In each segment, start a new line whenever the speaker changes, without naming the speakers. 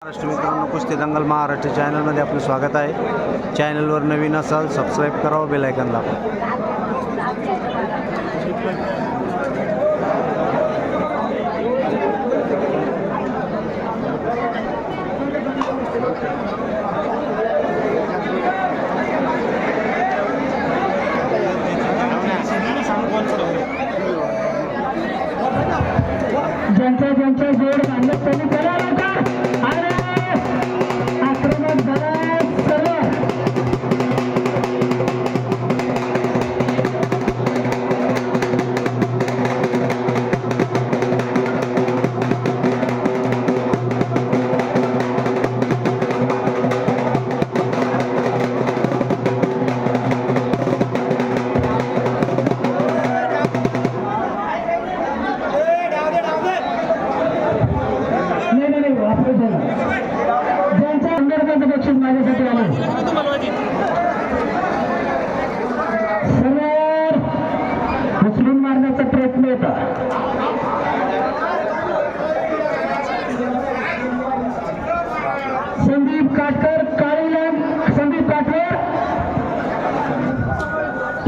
महाराष्ट्र मित्रांनो, कुस्ती दंगल महाराष्ट्र चॅनलमध्ये आपलं स्वागत आहे. चॅनलवर नवीन असाल सबस्क्राईब करा व बेल आयकॉन दाबा.
ज्यांचा जोड बांधत त्यांनी करा लवकर. अरे आक्रमक झाला सर्व. ज्यांच्या अंतर्गत बक्षीस माझ्यासाठी आलं सर्वांवर उचलून मारण्याचा प्रयत्न होता. संदीप काटकर संदीप काटकर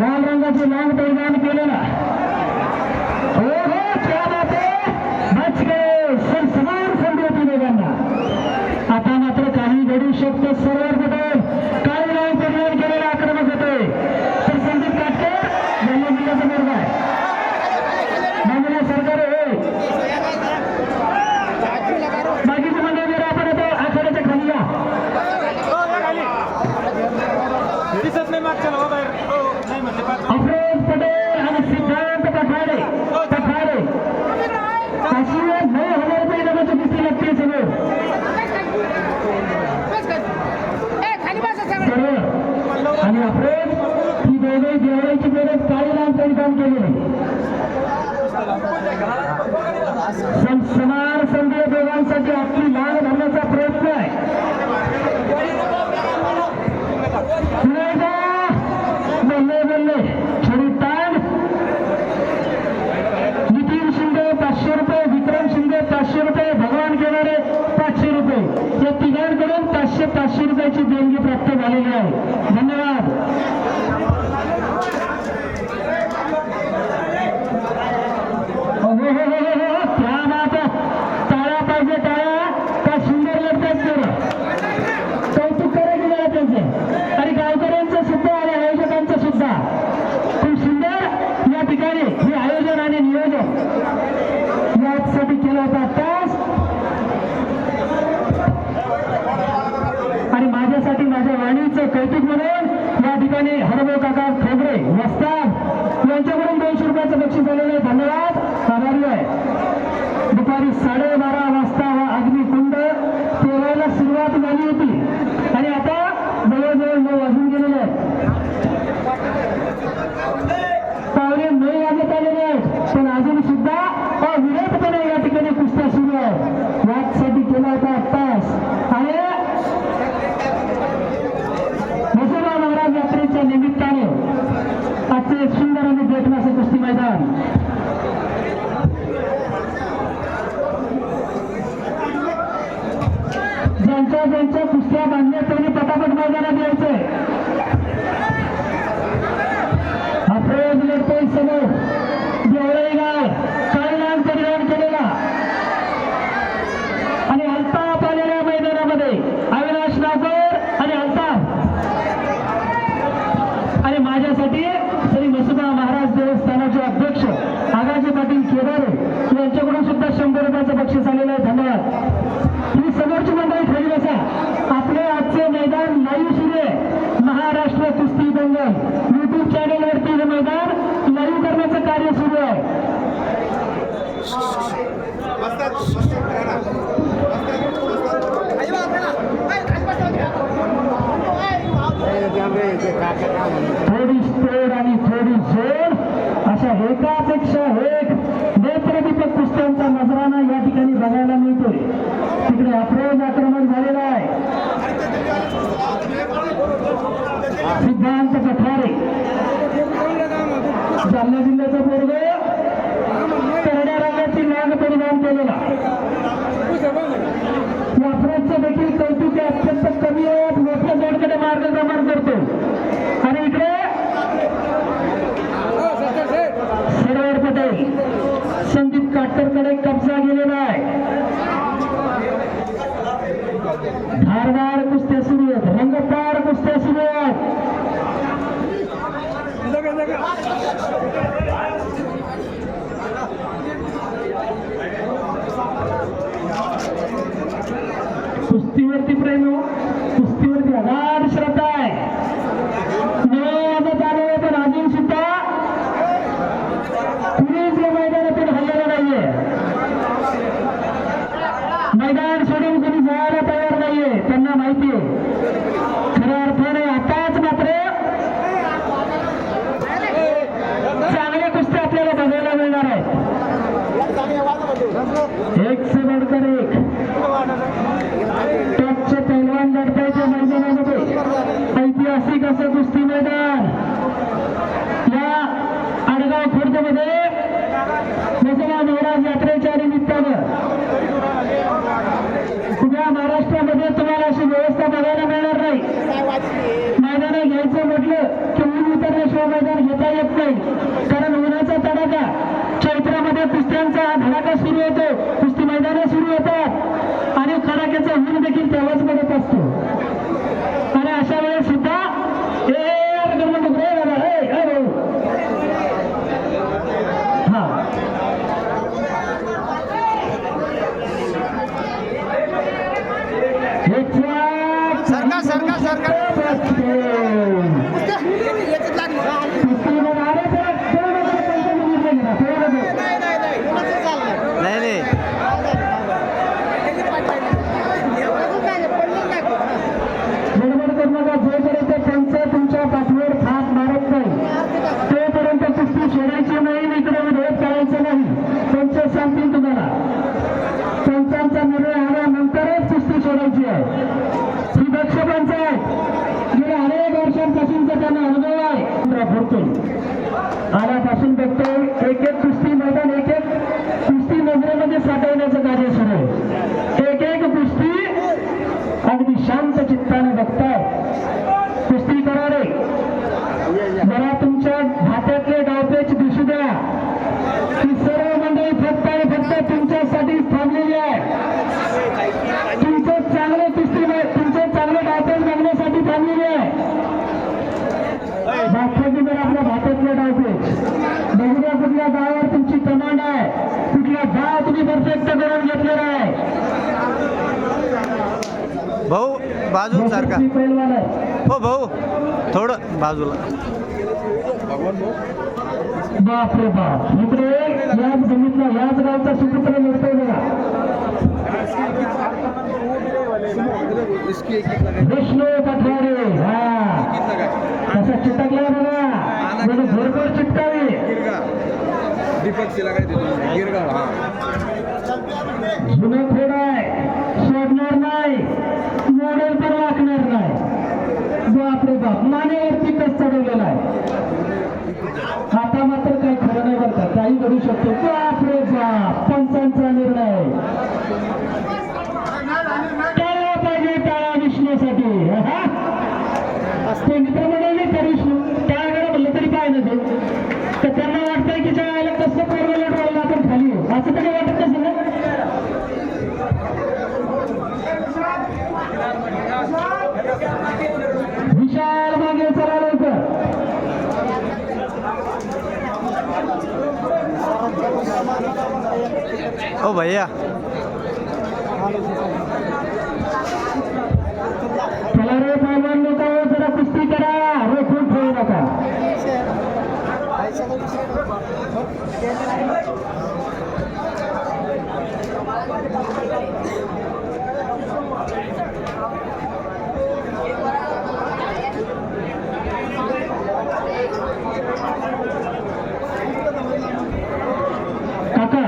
लाल रंगाचे लाल परिधान केलेला. हो हो क्या बात आहे. बच गए सर समान संधी होती दोघांना. आता मात्र काही घडू शकतो. सर्वात पटेल काळी लाईन परिधान केलेला आक्रमक होते तर संदीप काटकर जन्मदिनाचा मुलगा आहे. माननीय सरकार बाकीचे मंडळ जरा आपण आता आखाड्याच्या खाली या. अफरोज पटेल आणि सिद्धांत पठारे 9,000 रुपये जगाची कुस्ती लागते सगळं. आणि अफरोज ही दोघे जेवणाची गरज काळी लांब परिधान केलेली. समान संधी दोघांसाठी आपली लाल घालण्याचा प्रयत्न आहे. बोलले छडी ताण. नितीन शिंदे 500 रुपये, विक्रम शिंदे 500 रुपये, भगवान घेणारे 500 रुपये. या तिघांकडून 500 रुपयाची देणगी प्राप्त झालेली आहे. धन्यवाद. क्या बात आहे. टाळ्या पाहिजे टाळ्या. काय सुंदर लढतात जरा. कौतुक करायचं जरा त्यांचे आणि गावकऱ्यांचं सुद्धा आणि आयोजकांचं सुद्धा खूप सुंदर या ठिकाणी हे आयोजन आणि नियोजन यासाठी केलं होता तास. आणि माझ्यासाठी माझ्या वाणीचं कौतुक म्हणून या ठिकाणी हरभाऊ काका खोबरे वस्ताद यांच्याकडून 200 रुपयाचं बक्षीस आलेलं आहे. धन्यवाद. आभारी आहे. दुपारी 12:30 वाजता हा अग्निकुंड पेरवायला सुरुवात झाली होती आणि आता जवळजवळ 9 वाजून गेलेले आहेत. पावणे 9 वाजत आलेले आहेत पण अजून सुद्धा अविरतपणे या ठिकाणी कुस्त्या सुरू आहे. यासाठी केला होता तास. आणि म्हसोबा महाराज यात्रेच्या निमित्ताने आजचे एक सुंदर आणि देखण्याचं कुस्ती मैदान. ज्यांच्या कुस्त्या बांधल्या त्यांनी पटापट मैदानात यायचंय. अफरोज लढतोय समोर. देवळी गाव काळी लांब परिधान केलेला आणि अल्ताफ आलेल्या मैदानामध्ये अविनाश नागोर आणि अल्ताफ. आणि माझ्यासाठी श्री म्हसोबा महाराज देवस्थानाचे अध्यक्ष आगाजी पाटील केदारे यांच्याकडून सुद्धा 100 रुपयाचं बक्षीस आलेलं आहे. धन्यवाद. ही समोरची मंडळी खाली बसा. आपले आजचे मैदान लाईव्ह सुरू आहे. महाराष्ट्र कुस्ती दंगल YouTube चॅनलवरती हे मैदान लाईव्ह करण्याचं कार्य सुरू आहे. थोडी स्टोर आणि थोडी झोल अशा एकापेक्षा एक नेत्रदीपक कुस्त्यांचा नजराना या ठिकाणी बघायला मिळतोय. तिकडे अफरोज आक्रमण झालेला आहे. सिद्धांत पठारे जालना जिल्ह्याचा पोरग करड्या रंगाची नाग परिधान केलेला. मार्गक्रमण करतो. आणि इकडे सरवर पटेल संदीप काटकरकडे कब्जा गेलेला आहे. धारदार कुस्त्या सुरू आहेत, रंगतदार कुस्त्या सुरू आहेत. कुस्तीवरती प्रेम हो, कुस्तीवरती अगाध श्रद्धा आहे. नव्याचा चालू आहे पण अजून सुद्धा कुणीच या मैदानातून हल्लेलं नाहीये. मैदान सोडून कोणी जायला तयार नाहीये. त्यांना माहिती आहे खऱ्या अर्थाने आताच मात्र चांगल्या कुस्त्या आपल्याला बघायला मिळणार आहेत. एक से बढ़कर एक टॉपचे पैलवान लढतायच्या मैदानामध्ये ऐतिहासिक असं कुस्ती मैदान या आडगाव खुर्दमध्ये दसरा महाराज यात्रेच्या निमित्तानं उद्या महाराष्ट्रामध्ये तुम्हाला अशी व्यवस्था बघायला मिळणार नाही. मैदान घ्यायचं म्हटलं की ऊन उतरल्याशिवाय मैदान घेता येत नाही. कारण उन्हाचा तडाखा चैत्रामध्ये कुस्त्यांचा धडाका सुरू होतो, कुस्ती मैदानं सुरू होतात आणि कडाक्याचा ऊन देखील तेव्हाच पडत असतो. आणि अशा वेळेस सुद्धा
नाही
गडबड करू नका. जोपर्यंत त्यांचं तुमच्या पाठीवर हात मारत नाही तोपर्यंत कुस्ती सोडायची नाही, इकडे विरोध करायचं नाही. पंच सांगतील तुम्हाला. पंचांचा निर्णय आल्यानंतरच कुस्ती सोडायची आहे. ही दक्ष पंच आहे, गेल्या अनेक वर्षांपासूनचा त्यांना अनुभव आहे. आल्यापासून बघतोय एक एक कुस्ती मैदान एक एक कुस्ती नजरेमध्ये साठवण्याचं कार्य सुरू आहे. एक एक कुस्ती अगदी शांत चित्ताने बघताय. कुस्ती करा रे, जरा तुमच्या हातातले डावपेच दिसू द्या. ही सर्व मंडळी फक्त आणि फक्त तुमच्यासाठी थांबलेली आहे. तुमचं चांगलं कुस्ती तुमचे चांगले डावपेच बघण्यासाठी थांबलेली आहे. बाकी जर आपल्या भातातले डावपेच बघूया कुठल्या गावावर तुमची कमांड आहे, कुठला गाव तुम्ही परफेक्ट करून घेतलेला आहे.
भाऊ बाजू सारखा हो, भाऊ थोडं बाजूला.
बाप रे बाप, इकडे याच बघितला याच गावचा सुपुत्र लढतोय बघा. विष्णू पठवाडे. हा असं चिटकला बघा, म्हणजे भरपूर चिटकावी. जुनं खोड आहे, सोडणार नाही, मोडेल पण वाकणार नाही. बाप रे बाप, मानेवरती कस चढवलेला आहे. आता मात्र काही खरं नाही बरं का, काही घडू शकतो. बाप रे बाप, पंचांचा निर्णय. टाळा पाहिजे, टाळा विष्णूसाठी. ते मित्रमंडळी तर विष्णू टाळा म्हणलं तरी काय नव्हे, तर त्यांना वाटतंय की ज्या आयला कसं पूर्ण लढवायला आपण खाली येऊ, असं तरी वाटत कसं ना. विशाल मागे चला लवकर.
ओ भैया
चला रे पैलवान लोक, जरा कुस्ती करा, रोखून ठेवू नका. काका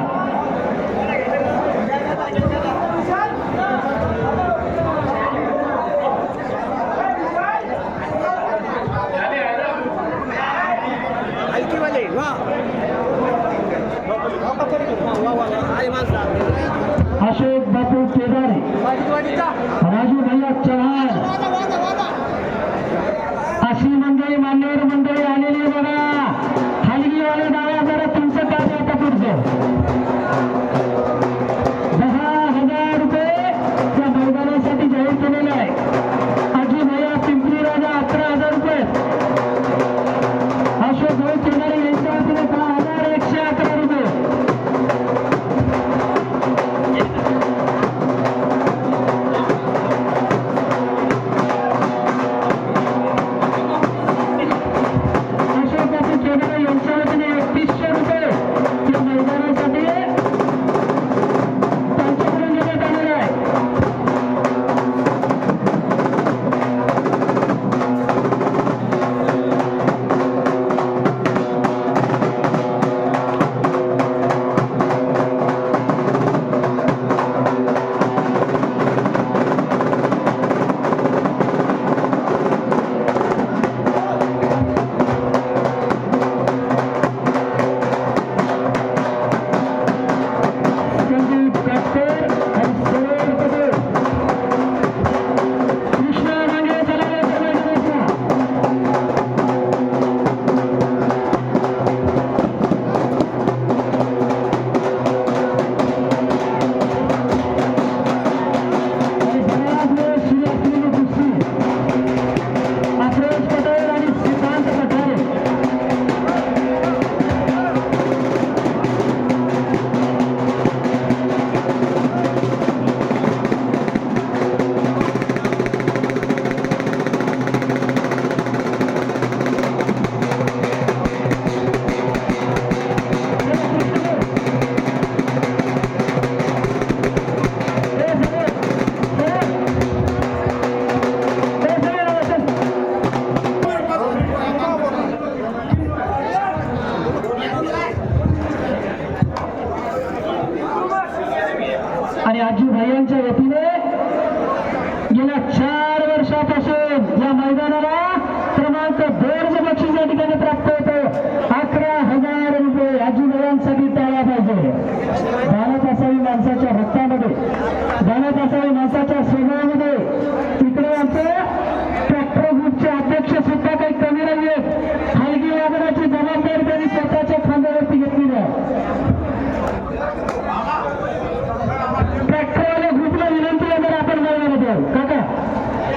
भाऊ काका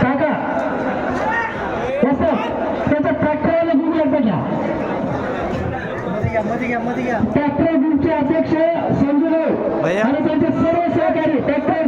काका त्याच्या ट्रॅक्टरला घेऊन एकदा घ्या. ट्रॅक्टर ग्रुपचे अध्यक्ष संजू भाऊ
भैया.
आणि त्यांचे सर्व सहकारी ट्रॅक्टर